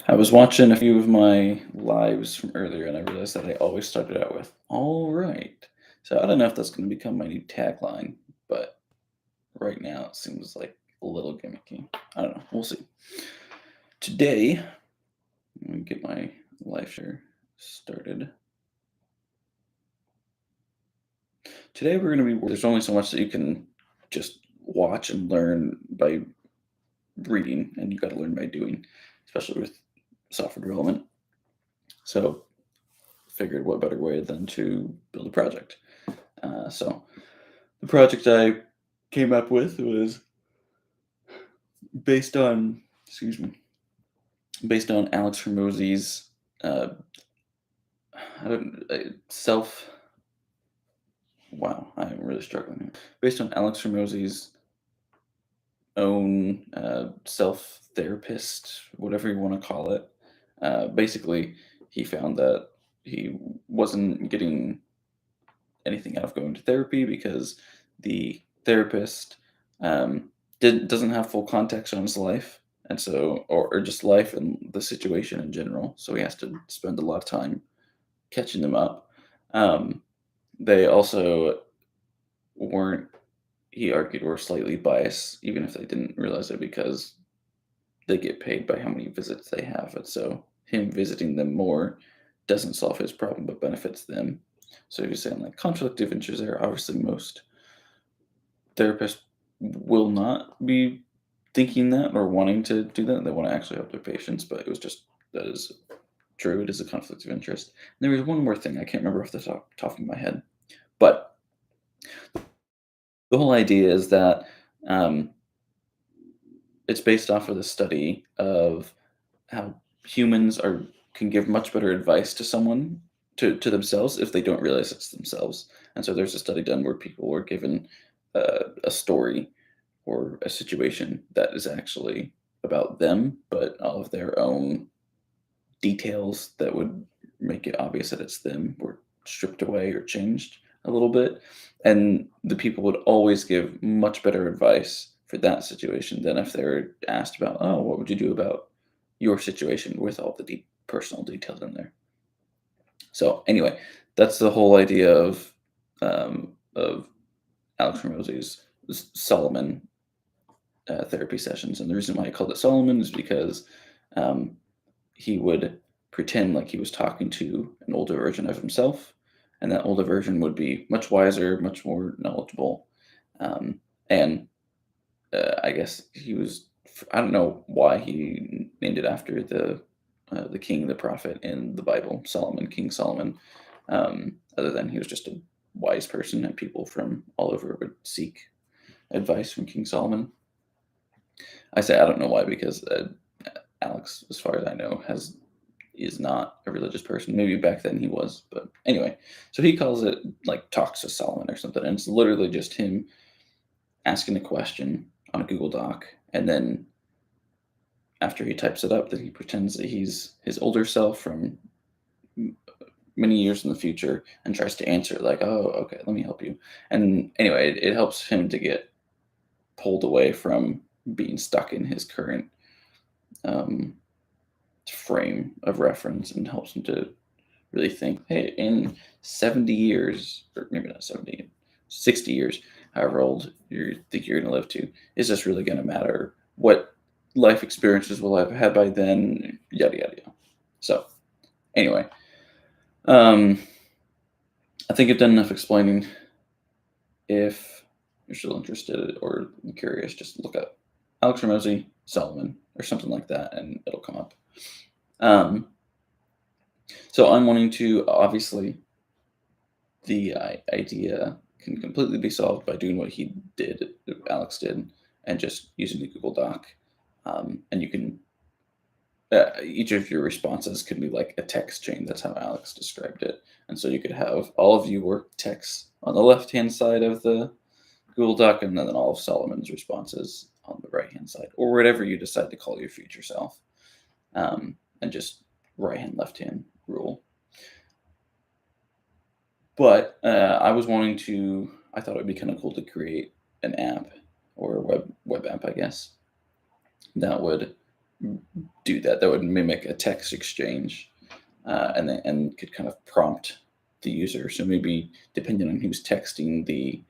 I was watching a few of my lives from earlier and I realized that I always started out with, all right. So I don't know if that's going to become my new tagline, but right now it seems like a little gimmicky. I don't know. We'll see. Today, let me get my live share started. Today we're going to be, there's only so much that you can just watch and learn by reading, and you got to learn by doing, especially with software development. So figured what better way than to build a project. So the project I came up with was based on, excuse me, based on Alex Hormozy's uh, I don't, self. Wow, I am really struggling here. Based on Alex Hormozy's own self therapist, whatever you want to call it. Basically, he found that he wasn't getting anything out of going to therapy because the therapist um, doesn't have full context on his life, and so or just life and the situation in general. So he has to spend a lot of time catching them up. Um, they also weren't. He argued were slightly biased, even if they didn't realize it, because they get paid by how many visits they have, and so him visiting them more doesn't solve his problem but benefits them. So you're saying like conflict of interest there. Obviously, most therapists will not be thinking that or wanting to do that. They want to actually help their patients, but it was just that is true. It is a conflict of interest. And there was one more thing I can't remember off the top of my head, but the whole idea is that um, it's based off of the study of how humans are can give much better advice to someone to themselves if they don't realize it's themselves. And so there's a study done where people were given a story or a situation that is actually about them, but all of their own details that would make it obvious that it's them were stripped away or changed a little bit. And the people would always give much better advice for that situation than if they were asked about, oh, what would you do about your situation with all the deep personal details in there. So anyway, that's the whole idea of Alex Hormozy's Solomon therapy sessions. And the reason why I called it Solomon is because um, he would pretend like he was talking to an older version of himself, and that older version would be much wiser, much more knowledgeable, um, and I guess he was. I don't know why he named it after the king, the prophet in the Bible, Solomon, King Solomon. Other than he was just a wise person, and people from all over would seek advice from King Solomon. I say I don't know why because Alex, as far as I know, has is not a religious person. Maybe back then he was, but anyway. So he calls it like Talks to Solomon or something, and it's literally just him asking a question on a Google Doc, and then after he types it up, that he pretends that he's his older self from many years in the future and tries to answer it like, "Oh, okay, let me help you." And anyway, it helps him to get pulled away from being stuck in his current um, frame of reference and helps him to really think, hey, in 70 years, or maybe not 70, 60 years, however old you think you're going to live to, is this really going to matter? What life experiences will I have had by then? Yada, yada, yada. So, anyway, um, I think I've done enough explaining. If you're still interested or curious, just look up Alex Ramosi, Solomon, or something like that, and it'll come up. Um, so I'm wanting to obviously the idea can completely be solved by doing what he did, Alex did, and just using the Google Doc. And you can each of your responses can be like a text chain. That's how Alex described it. And so you could have all of your text on the left hand side of the Google Doc, and then all of Solomon's responses on the right hand side, or whatever you decide to call your future self, and just right hand, left hand rule. But I was wanting to. I thought it would be kind of cool to create an app or a web app, I guess, that would do that. That would mimic a text exchange, and could kind of prompt the user. So maybe depending on who's texting, the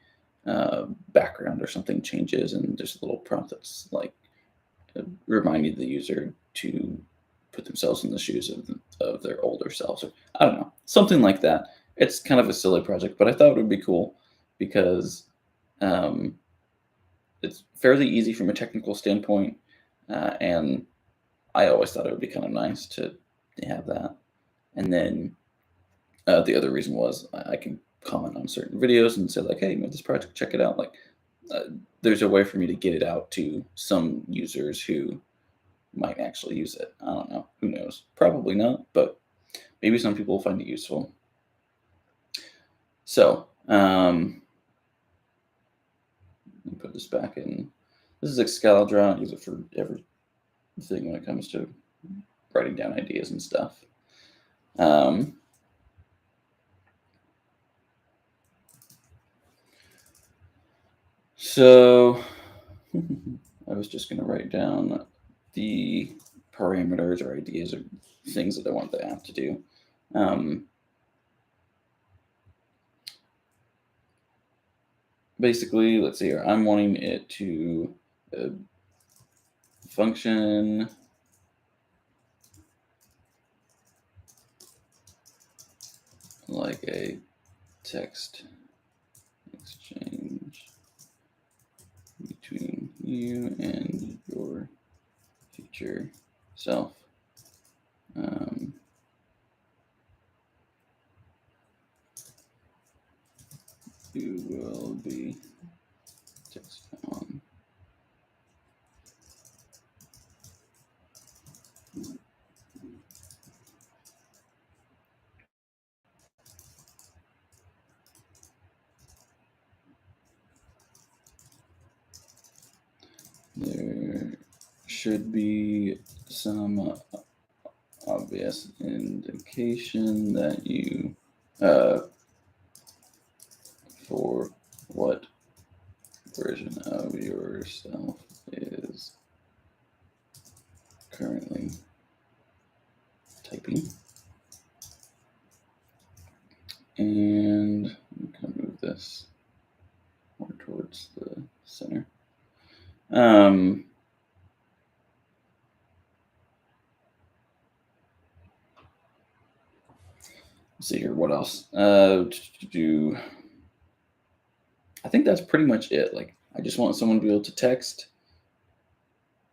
background or something changes, and there's a little prompt that's like reminding the user to put themselves in the shoes of their older selves. Or I don't know, something like that. It's kind of a silly project, but I thought it would be cool because um, it's fairly easy from a technical standpoint, and I always thought it would be kind of nice to have that. And then the other reason was I can comment on certain videos and say like, "Hey, made this project, check it out." Like, uh, there's a way for me to get it out to some users who might actually use it. I don't know. Who knows? Probably not, but maybe some people will find it useful. So, let me put this back in. This is Excalibur. I use it for everything when it comes to writing down ideas and stuff. Um, so, I was just going to write down the parameters or ideas or things that I want the app to do. Um, Basically, let's see here. I'm wanting it to uh, function like a text exchange between you and your future self. Um, you will be text on. There should be some obvious indication that you uh, for what version of yourself is currently typing. And I'm going to move this more towards the center. Um, let's see here. What else? Do I think that's pretty much it. Like, I just want someone to be able to text,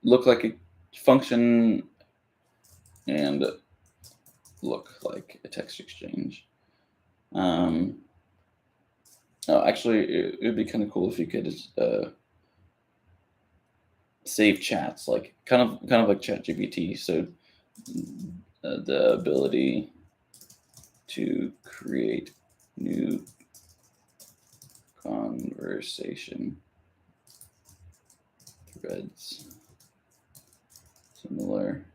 look like a function, and look like a text exchange. Um, oh, actually, it would be kind of cool if you could save chats, like kind of like ChatGPT. So the ability to create new conversation threads similar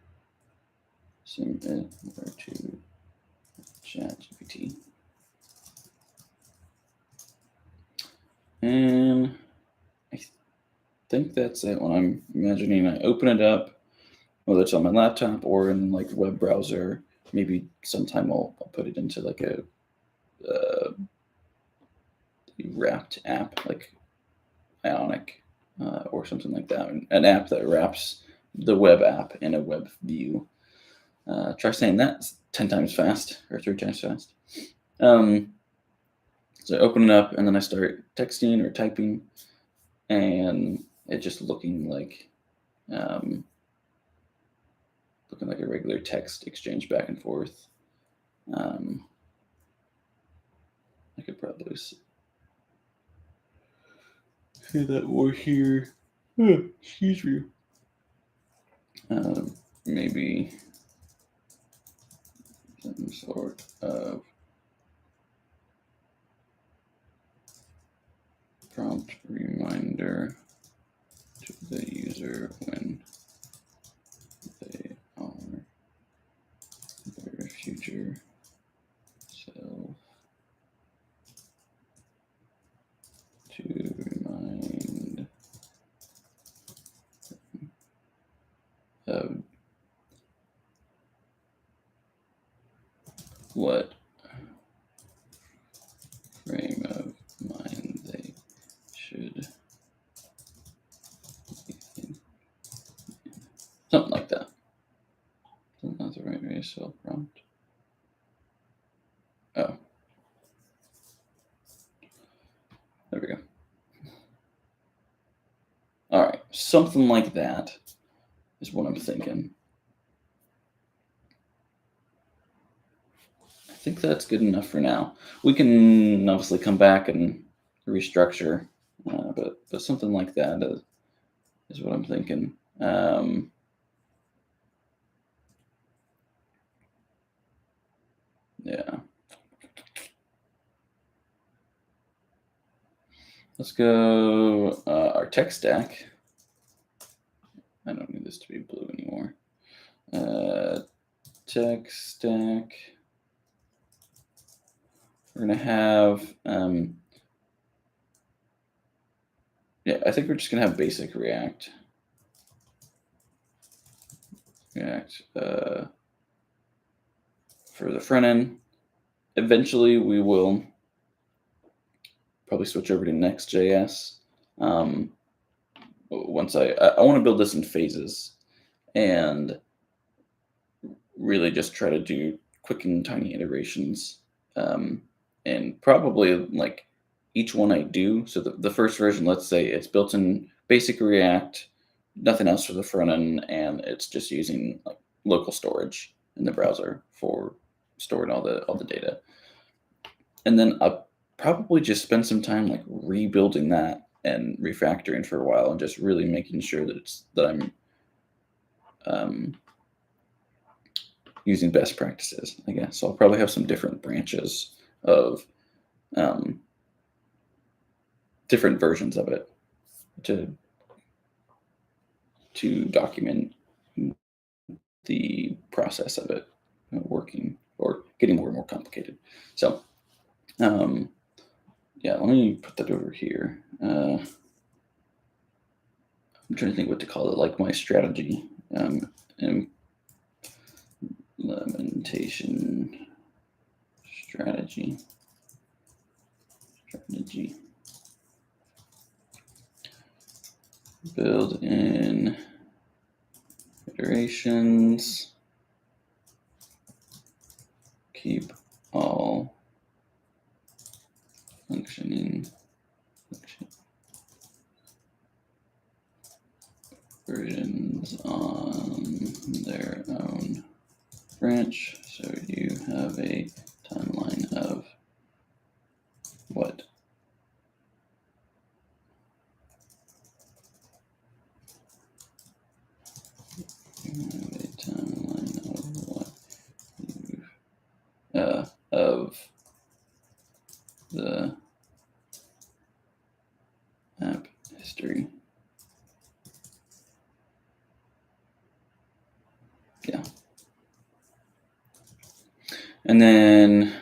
to ChatGPT. And I think that's it. When I'm imagining, I open it up, whether it's on my laptop or in like a web browser. Maybe sometime I'll put it into like a wrapped app, like Ionic or something like that. An app that wraps the web app in a web view. Try saying that 10 times fast or 3 times fast. So I open it up and then I start texting or typing, and it just um, looking like a regular text exchange back and forth. Um, I could probably say that more here. Excuse me. Maybe some sort of prompt reminder to the user when they are their future self to remind of what frame of mind they should be thinking. Something like that. Isn't that the right way to spell prompt? Oh, there we go. All right, something like that is what I'm thinking. I think that's good enough for now. We can obviously come back and restructure, but something like that is what I'm thinking. Yeah. Let's go our tech stack. I don't need this to be blue anymore. Tech stack. We're gonna have yeah, I think we're just gonna have basic React. React for the front end. Eventually, we will probably switch over to Next.js. Once I want to build this in phases and really just try to do quick and tiny iterations. And probably like each one I do. So the first version, let's say it's built in basic React, nothing else for the front end, and it's just using like local storage in the browser for storing all the data. And then I'll probably just spend some time like rebuilding that and refactoring for a while and just really making sure that I'm using best practices, I guess. So I'll probably have some different branches of different versions of it to document the process of it working or getting more and more complicated. So yeah, let me put that over here. I'm trying to think what to call it, like my strategy. Implementation strategy. Build in iterations. Keep all functioning versions on their own branch, so you have a timeline of what of the app history. Yeah. And then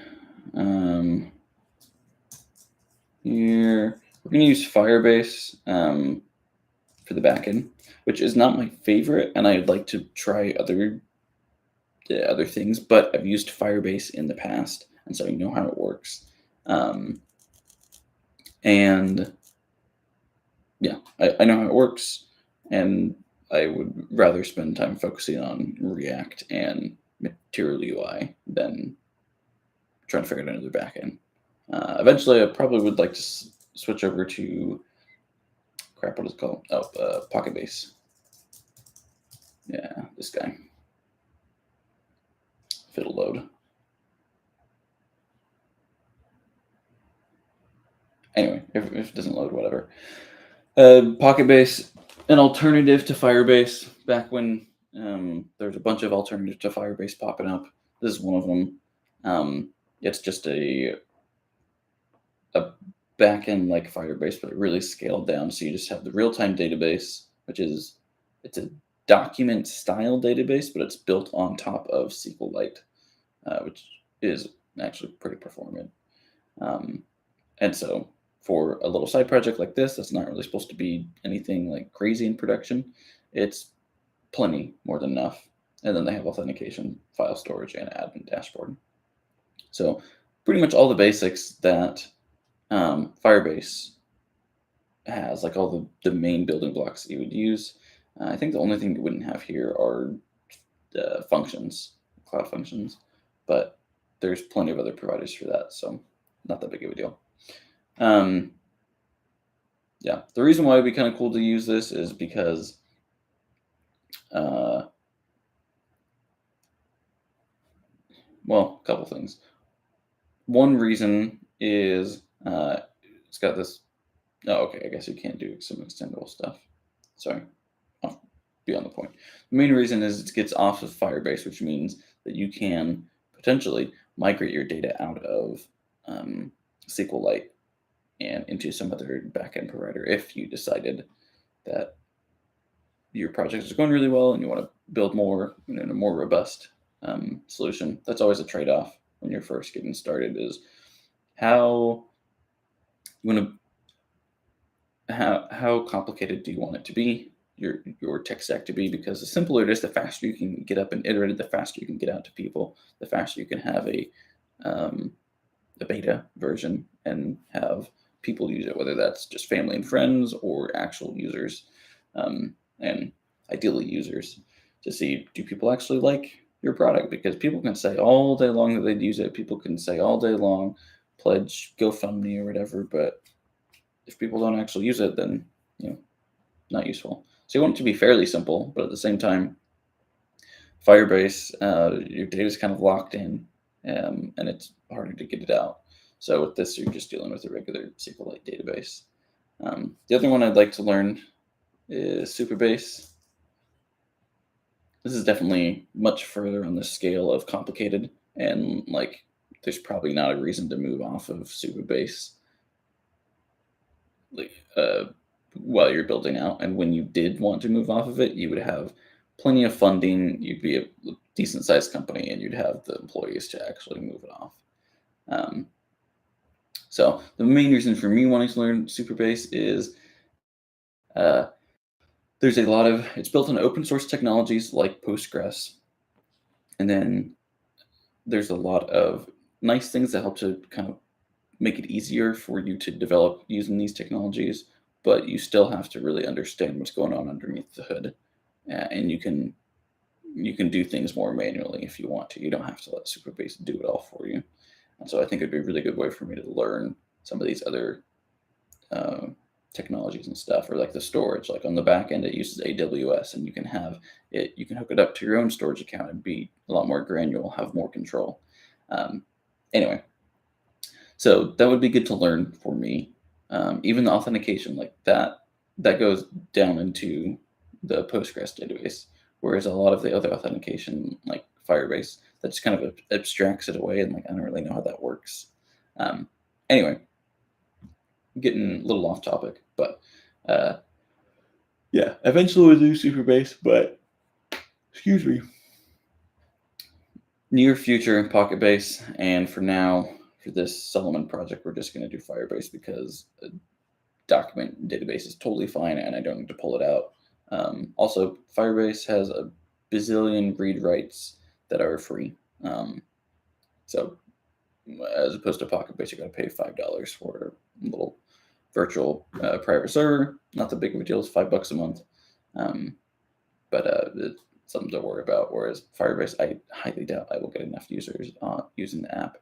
here we're going to use Firebase for the backend, which is not my favorite, and I'd like to try other things, but I've used Firebase in the past, and so I know how it works. And yeah, I know how it works, and I would rather spend time focusing on React and Material UI than trying to figure out another backend. Eventually, I probably would like to switch over to crap. What is it called? Oh, Pocket Base. Yeah, this guy. If it'll load. Anyway, if it doesn't load, whatever. Pocket Base, an alternative to Firebase. Back when there's a bunch of alternatives to Firebase popping up, this is one of them. It's just a backend like Firebase, but really scaled down. So you just have the real-time database, which is it's a document style database, but it's built on top of SQLite, which is actually pretty performant. And so for a little side project like this, that's not really supposed to be anything like crazy in production. It's plenty more than enough. And then they have authentication, file storage, and admin dashboard. So pretty much all the basics that Firebase has, like all the main building blocks that you would use. I think the only thing you wouldn't have here are functions, cloud functions, but there's plenty of other providers for that, so not that big of a deal. Um, yeah, the reason why it'd be kind of cool to use this is because, uh, well, a couple things. One reason is it's got this. Oh, okay. I guess you can't do some extendable stuff. Sorry, I'll be on the point. The main reason is it gets off of Firebase, which means that you can potentially migrate your data out of SQLite and into some other backend provider if you decided that your project is going really well and you want to build more, a more robust solution. That's always a trade-off when you're first getting started. Is how you want to how complicated do you want it to be? Your tech stack to be, because the simpler it is, the faster you can get up and iterate, the faster you can get out to people, the faster you can have um, a beta version and have people use it, whether that's just family and friends or actual users, and ideally users, to see, do people actually like your product? Because people can say all day long that they'd use it. People can say all day long, pledge GoFundMe or whatever, but if people don't actually use it, then you know, not useful. So you want it to be fairly simple, but at the same time, Firebase, your data is kind of locked in, and it's harder to get it out. So with this, you're just dealing with a regular SQLite database. The other one I'd like to learn is Superbase. This is definitely much further on the scale of complicated, and like there's probably not a reason to move off of Superbase like while you're building out. And when you did want to move off of it, you would have plenty of funding. You'd be a decent sized company, and you'd have the employees to actually move it off. Um, so the main reason for me wanting to learn Superbase is uh, there's a lot of it's built on open source technologies like Postgres, and then there's a lot of nice things that help to kind of make it easier for you to develop using these technologies, but you still have to really understand what's going on underneath the hood. And you can do things more manually if you want to. You don't have to let Superbase do it all for you. And so I think it'd be a really good way for me to learn some of these other uh, technologies and stuff, or like the storage. Like on the back end, it uses AWS, and you can have it. You can hook it up to your own storage account and be a lot more granular, have more control. Um, anyway, so that would be good to learn for me. Even the authentication, like that goes down into the Postgres database, whereas a lot of the other authentication, like Firebase, that just kind of abstracts it away, and like I don't really know how that works. Um, anyway, getting a little off topic, but uh, yeah, eventually we'll do Superbase, but excuse me, near future Pocket Base, and for now, for this Solomon project, we're just going to do Firebase because document database is totally fine, and I don't need to pull it out. Also, Firebase has a bazillion read writes that are free. So as opposed to Pocket Base, you got to pay $5 for a little virtual private server. Not that big of a deal. It's $5 a month, but it's something to worry about. Whereas Firebase, I highly doubt I will get enough users using the app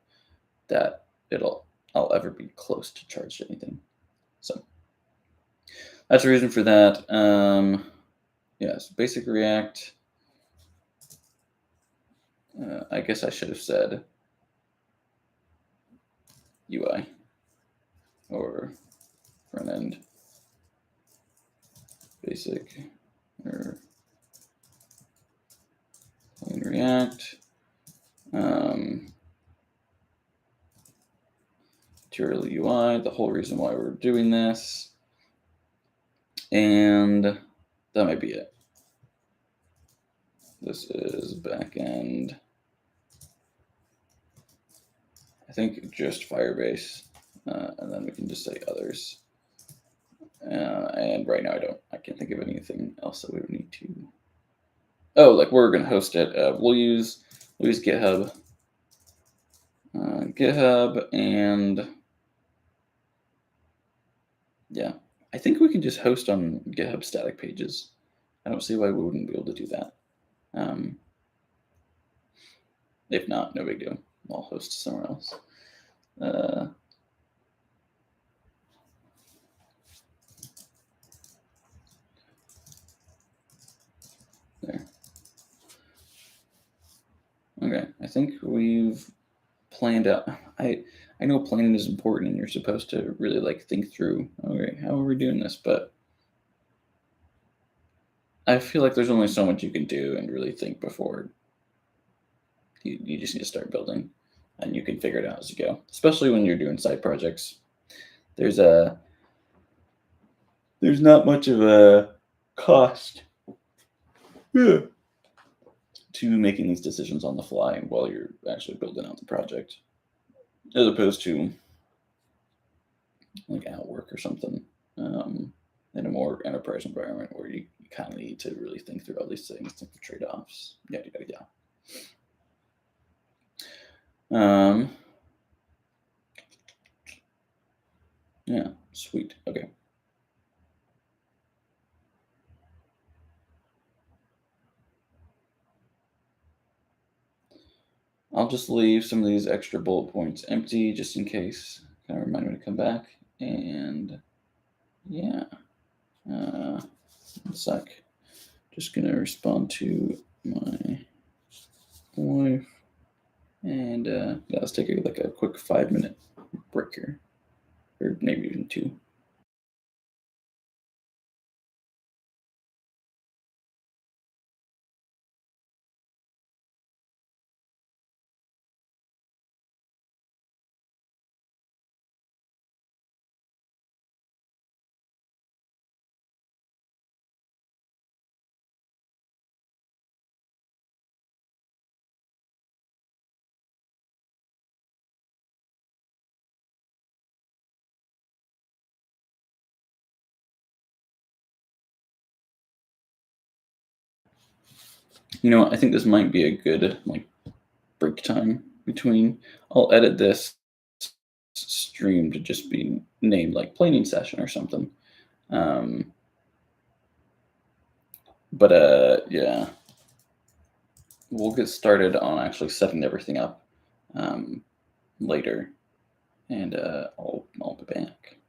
that I'll ever be close to charge anything. So that's the reason for that. Yes, basic React. I guess I should have said UI or front end. Basic or plain React. Material UI, the whole reason why we're doing this. And that might be it. This is backend. I think just Firebase, and then we can just say others. And right now I can't think of anything else that we would need to. Oh, like we're gonna host it. We'll use GitHub. GitHub, and yeah, I think we can just host on GitHub static pages. I don't see why we wouldn't be able to do that. Um, if not, no big deal. I'll host somewhere else. There. Okay, I think we've planned out. I know planning is important, and you're supposed to really like think through. Okay, how are we doing this? But I feel like there's only so much you can do and really think before you just need to start building, and you can figure it out as you go. Especially when you're doing side projects. There's a there's not much of a cost, yeah, to making these decisions on the fly while you're actually building out the project, as opposed to like Outwork or something, in a more enterprise environment where you kind of need to really think through all these things, think of trade offs, yada yada yada. Yeah, sweet. Okay. I'll just leave some of these extra bullet points empty just in case. Kind of remind me to come back. And yeah, one sec. Just gonna respond to my wife. And yeah, let's take like a quick 5 minute break here, or maybe even two. I think this might be a good like break time between. I'll edit this stream to just be named like planning session or something. Um, but yeah, we'll get started on actually setting everything up um, later, and I'll be back.